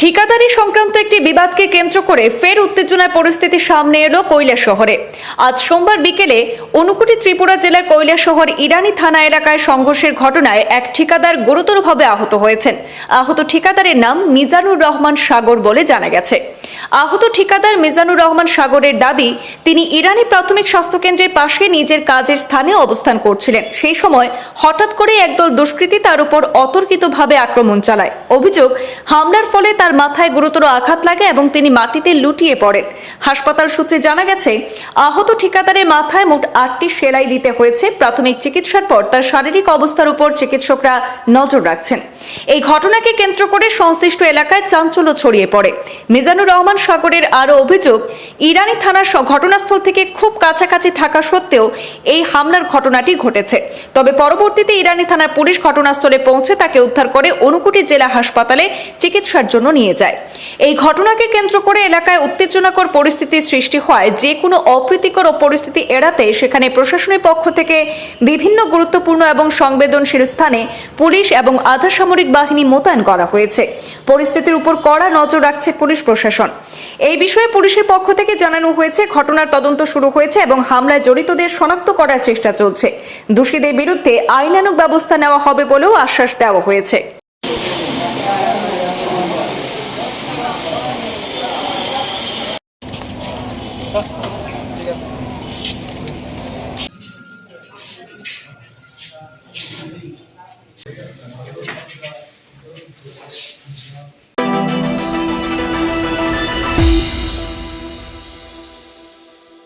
ঠিকাদারি সংক্রান্ত একটি বিবাদকে কেন্দ্র করে ফের উত্তেজনার পরিস্থিতি সামনে এলো কৈলাসহরে। আজ সোমবার বিকেলে ঊনকোটি ত্রিপুরা জেলার কৈলাসহর ইরানি থানা এলাকায় সংঘর্ষের ঘটনায় এক ঠিকাদার গুরুতরভাবে আহত হয়েছেন। আহত ঠিকাদারের নাম মিজানুর রহমান সাগর বলে জানা গেছে। আহত ঠিকাদার মিজানুর রহমান সাগরের দাবি, তিনি ইরানি প্রাথমিক স্বাস্থ্যকেন্দ্রের পাশে নিজের কাজের স্থানে অবস্থান করছিলেন। সেই সময় হঠাৎ করে একদল দুষ্কৃতী তার উপর অতর্কিতভাবে আক্রমণ চালায়। অভিযোগ, হামলার ফলে তার মাথায় গুরুতর আঘাত লাগে এবং তিনি মাটিতে লুটিয়ে পড়েন। হাসপাতাল সূত্রে জানা গেছে, আহত ঠিকাদারের মাথায় মোট 8টি সেলাই দিতে হয়েছে। প্রাথমিক চিকিৎসার পর তার শারীরিক অবস্থার উপর চিকিৎসকরা নজর রাখছেন। এই ঘটনাকে কেন্দ্র করে সংশ্লিষ্ট এলাকায় চাঞ্চল্য ছড়িয়ে পড়ে। মিজানুর রহমান সাগরের আরও অভিযোগ, ইরানি থানার ঘটনাস্থল থেকে খুব কাছাকাছি থাকা সত্ত্বেও এই হামলার ঘটনাটি ঘটেছে। তবে পরবর্তীতে ইরানি থানার পুলিশ ঘটনাস্থলে পৌঁছে তাকে উদ্ধার করে ঊনকোটি জেলা হাসপাতালে চিকিৎসার জন্য নিয়ে যায়। এই ঘটনাকে কেন্দ্র করে এলাকায় উত্তেজনাকর পরিস্থিতির সৃষ্টি হয়। যে কোনো অপ্রীতিকর পরিস্থিতি এড়াতে সেখানে প্রশাসনের পক্ষ থেকে বিভিন্ন গুরুত্বপূর্ণ এবং সংবেদনশীল স্থানে পুলিশ এবং আধা সামরিক বাহিনী মোতায়েন করা হয়েছে। পরিস্থিতির উপর কড়া নজর রাখছে পুলিশ প্রশাসন। এই বিষয়ে পুলিশের পক্ষ থেকে জানানো হয়েছে, ঘটনার তদন্ত শুরু হয়েছে এবং হামলায় জড়িতদের শনাক্ত করার চেষ্টা চলছে। দোষীদের বিরুদ্ধে আইনানুগ ব্যবস্থা নেওয়া হবে বলেও আশ্বাস দেওয়া হয়েছে।